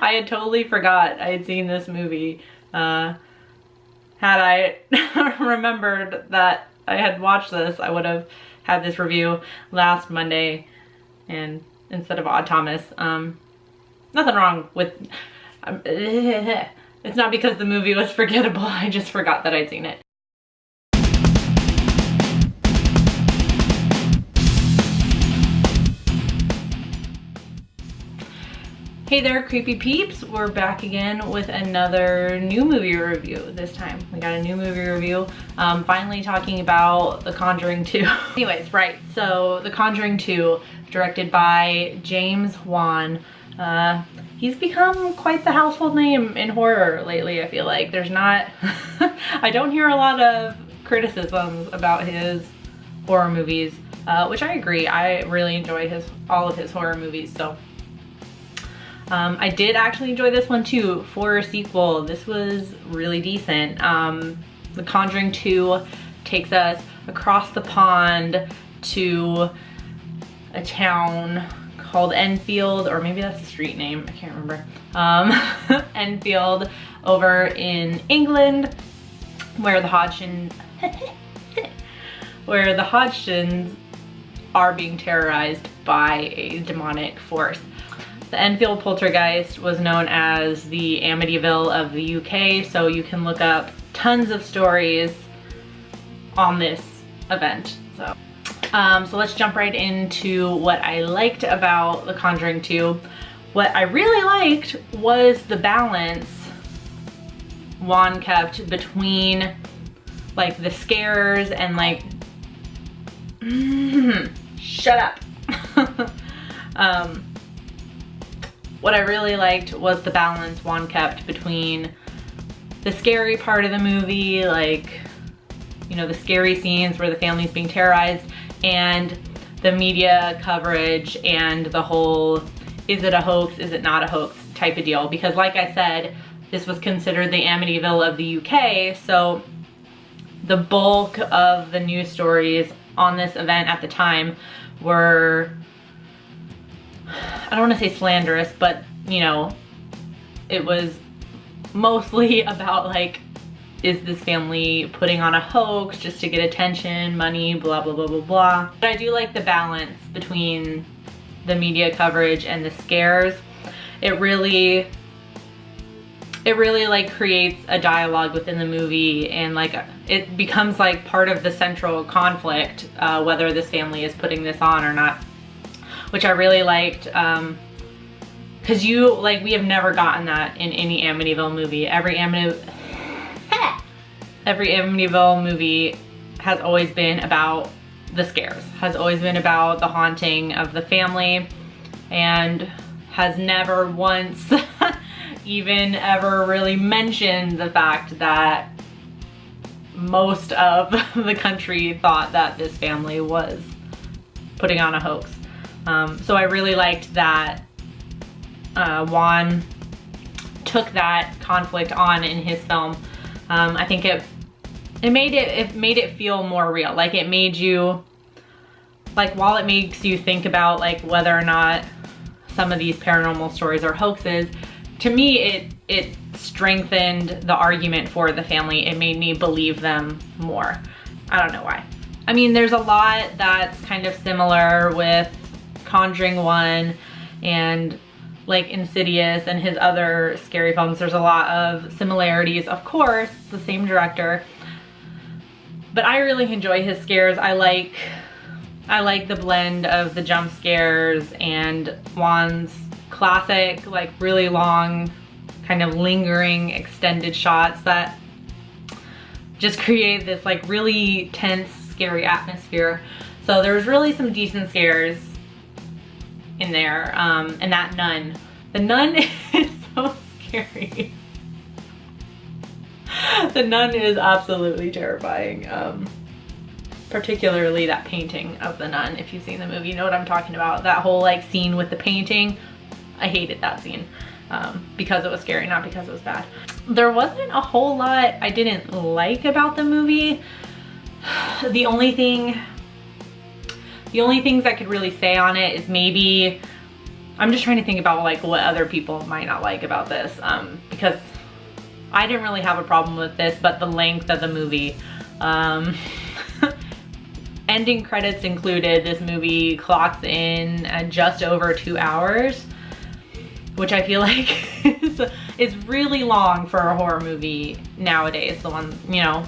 I had totally forgot I had seen this movie. Had I remembered that I had watched this, I would have had this review last Monday and instead of Odd Thomas. Nothing wrong with... it's not because the movie was forgettable, I just forgot that I'd seen it. Hey there, creepy peeps. We're back again with another new movie review this time. We got a new movie review, finally talking about The Conjuring 2. Anyways, right, so The Conjuring 2, directed by James Wan. He's become quite the household name in horror lately, I feel like. There's not, I don't hear a lot of criticisms about his horror movies, which I agree. I really enjoy all of his horror movies, so. I did actually enjoy this one too for a sequel. This was really decent. The Conjuring 2 takes us across the pond to a town called Enfield, or maybe that's the street name, I can't remember. Enfield over in England, where the Hodgsons are being terrorized by a demonic force. The Enfield poltergeist was known as the Amityville of the UK, so you can look up tons of stories on this event. So let's jump right into what I liked about The Conjuring 2. What I really liked was the balance Wan kept between like the scares and like shut up. What I really liked was the balance Wan kept between the scary part of the movie, like, you know, the scary scenes where the family's being terrorized, and the media coverage and the whole, is it a hoax, is it not a hoax type of deal. Because like I said, this was considered the Amityville of the UK, so the bulk of the news stories on this event at the time were, I don't want to say slanderous, but you know, it was mostly about like, is this family putting on a hoax just to get attention, money, blah, blah, blah, blah, blah. But I do like the balance between the media coverage and the scares. It really like creates a dialogue within the movie, and like it becomes like part of the central conflict, whether this family is putting this on or not, which I really liked, because we have never gotten that in any Amityville movie. Every Amityville movie has always been about the scares, has always been about the haunting of the family, and has never once even ever really mentioned the fact that most of the country thought that this family was putting on a hoax. So I really liked that Wan took that conflict on in his film. I think it made it feel more real. Like it made you, like while it makes you think about like whether or not some of these paranormal stories are hoaxes, to me it strengthened the argument for the family. It made me believe them more. I don't know why. I mean, there's a lot that's kind of similar with Conjuring 1 and like Insidious and his other scary films. There's a lot of similarities, of course, the same director, but I really enjoy his scares. I like the blend of the jump scares and Wan's classic, like really long, kind of lingering extended shots that just create this like really tense, scary atmosphere. So there's really some decent scares in there, and that nun. The nun is so scary. The nun is absolutely terrifying. Particularly that painting of the nun. If you've seen the movie, you know what I'm talking about. That whole like scene with the painting. I hated that scene because it was scary, not because it was bad. There wasn't a whole lot I didn't like about the movie. The only things I could really say on it is maybe I'm just trying to think about like what other people might not like about this, because I didn't really have a problem with this, but the length of the movie. Ending credits included, this movie clocks in at just over 2 hours, which I feel like is really long for a horror movie nowadays. The one, you know,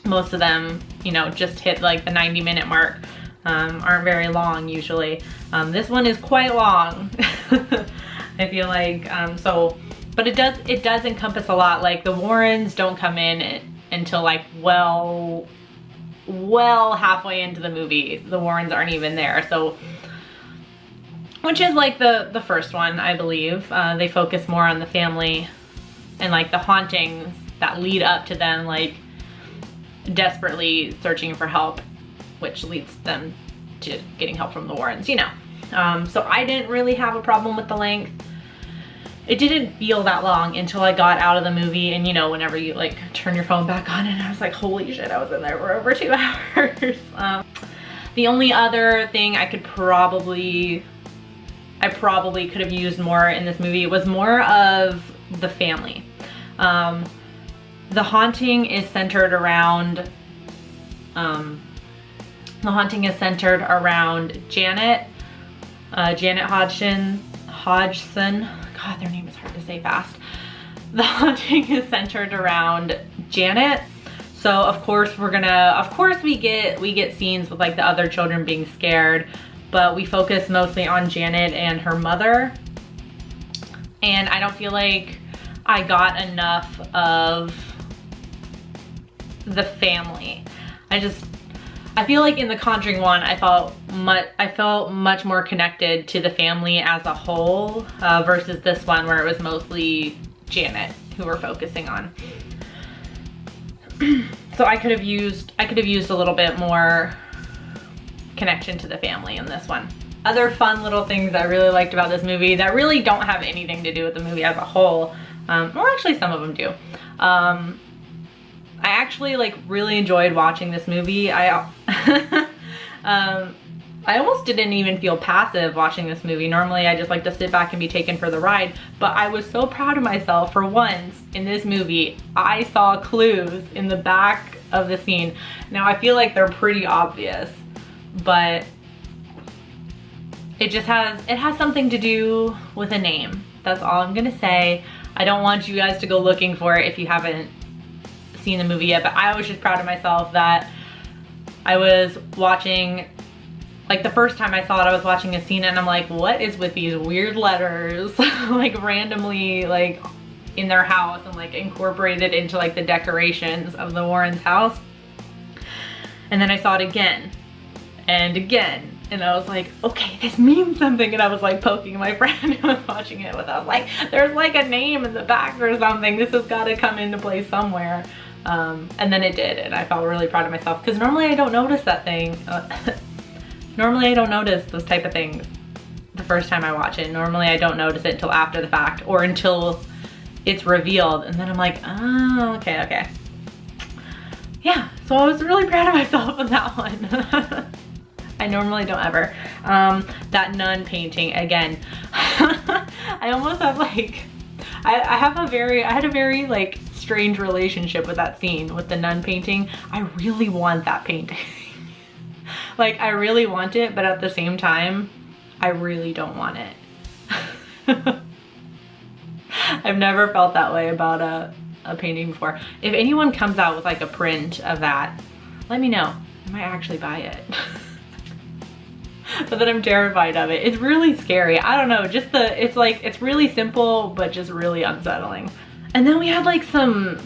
most of them, you know, just hit like the 90-minute mark, aren't very long usually. This one is quite long. I feel like, but it does encompass a lot. Like the Warrens don't come in until like well halfway into the movie. The Warrens aren't even there, so, which is like the first one, I believe. They focus more on the family and like the hauntings that lead up to them like desperately searching for help, which leads them to getting help from the Warrens, you know. So I didn't really have a problem with the length. It didn't feel that long until I got out of the movie, and you know, whenever you like turn your phone back on, and I was like, holy shit, I was in there for over 2 hours. The only other thing I probably could have used more in this movie was more of the family. The haunting is centered around Janet Hodgson. God, their name is hard to say fast. The haunting is centered around Janet. So of course we get scenes with like the other children being scared, but we focus mostly on Janet and her mother. And I don't feel like I got enough of the family. I feel like in the Conjuring one, I felt much more connected to the family as a whole, versus this one where it was mostly Janet who we're focusing on. So I could have used a little bit more connection to the family in this one. Other fun little things I really liked about this movie that really don't have anything to do with the movie as a whole, or actually some of them do. I actually like really enjoyed watching this movie. I almost didn't even feel passive watching this movie. Normally I just like to sit back and be taken for the ride, but I was so proud of myself for once in this movie. I saw clues in the back of the scene. Now I feel like they're pretty obvious, but it has something to do with a name. That's all I'm gonna say. I don't want you guys to go looking for it if you haven't seen the movie yet, but I was just proud of myself that I was watching, like the first time I saw it, I was watching a scene and I'm like, what is with these weird letters like randomly like in their house and like incorporated into like the decorations of the Warrens' house. And then I saw it again and again, and I was like, okay, this means something. And I was like poking my friend who was watching it with us, like, there's like a name in the back or something. This has got to come into play somewhere. And then it did, and I felt really proud of myself, because normally I don't notice that thing. Normally I don't notice those type of things the first time I watch it. Normally I don't notice it until after the fact, or until it's revealed, and then I'm like, oh, okay. Yeah, so I was really proud of myself on that one. I normally don't ever. That nun painting, again. I almost have like, I had a very like strange relationship with that scene with the nun painting. I really want that painting. Like I really want it, but at the same time, I really don't want it. I've never felt that way about a painting before. If anyone comes out with like a print of that, let me know. I might actually buy it. But then I'm terrified of it. It's really scary. I don't know, it's really simple, but just really unsettling. And then we had like some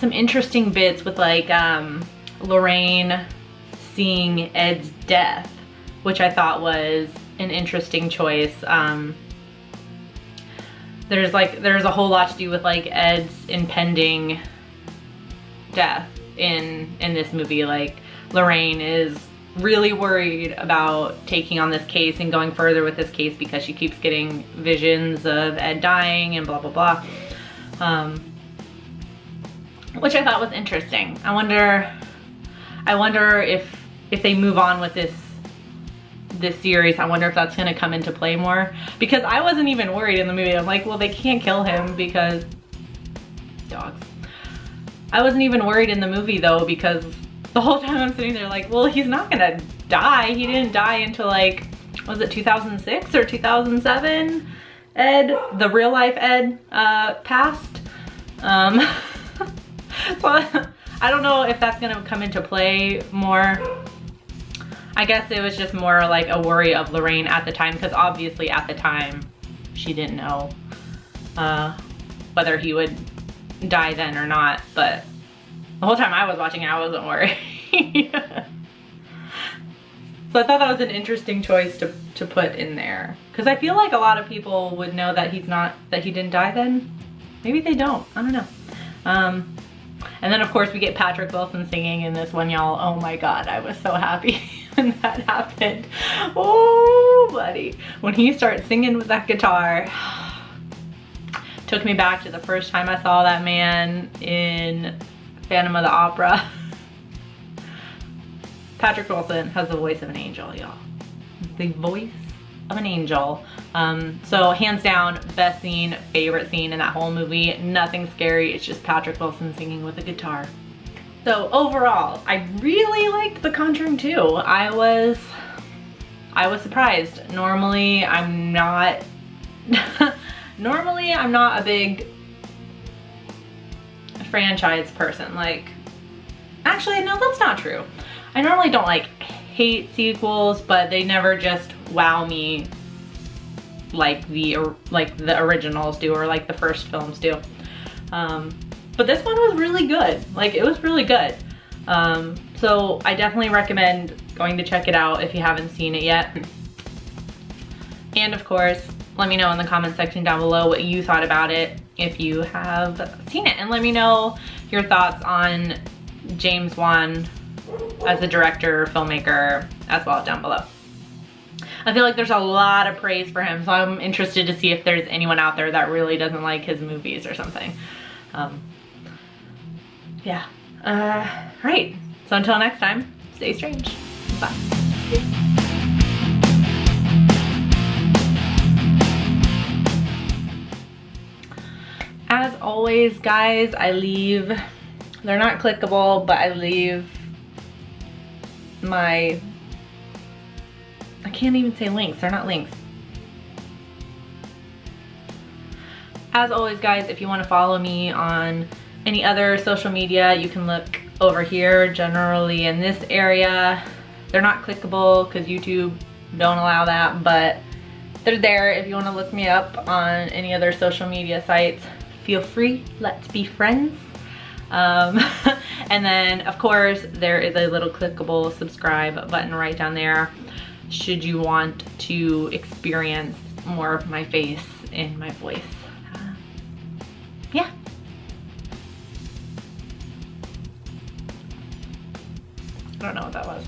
interesting bits with like Lorraine seeing Ed's death, which I thought was an interesting choice. There's a whole lot to do with like Ed's impending death in this movie. Like Lorraine is really worried about taking on this case and going further with this case because she keeps getting visions of Ed dying and blah blah blah, which I thought was interesting. I wonder if they move on with this series. I wonder if that's gonna come into play more, because I wasn't even worried in the movie. I'm like, well, they can't kill him because dogs. I wasn't even worried in the movie though, because the whole time I'm sitting there like, well, he's not gonna die. He didn't die until like, was it 2006 or 2007? Ed, the real life Ed, passed. So I don't know if that's gonna come into play more. I guess it was just more like a worry of Lorraine at the time, because obviously at the time she didn't know whether he would die then or not, but the whole time I was watching it, I wasn't worried. So I thought that was an interesting choice to put in there, because I feel like a lot of people would know that he didn't die then. Maybe they don't, I don't know. And then of course we get Patrick Wilson singing in this one, y'all. Oh my God, I was so happy when that happened. Oh buddy, when he starts singing with that guitar, took me back to the first time I saw that man in Phantom of the Opera. Patrick Wilson has the voice of an angel, y'all. The voice of an angel. So hands down, best scene, favorite scene in that whole movie. Nothing scary, it's just Patrick Wilson singing with a guitar. So overall, I really liked The Conjuring 2. I was surprised. Normally I'm not a big franchise person. Like, actually no, that's not true. I normally don't like hate sequels, but they never just wow me like the originals do, or like the first films do. But this one was really good. Like, it was really good. So I definitely recommend going to check it out if you haven't seen it yet. And of course, let me know in the comment section down below what you thought about it if you have seen it, and let me know your thoughts on James Wan as a director, filmmaker, as well, down below. I feel like there's a lot of praise for him, so I'm interested to see if there's anyone out there that really doesn't like his movies or something. Yeah. Right. So until next time, stay strange. Bye. As always, guys, they're not clickable, but I leave I can't even say links, they're not links. As always, guys, if you want to follow me on any other social media, you can look over here. Generally in this area, they're not clickable because YouTube don't allow that, but they're there if you want to look me up on any other social media sites. Feel free, let's be friends. And then of course there is a little clickable subscribe button right down there should you want to experience more of my face and my voice. Yeah. I don't know what that was.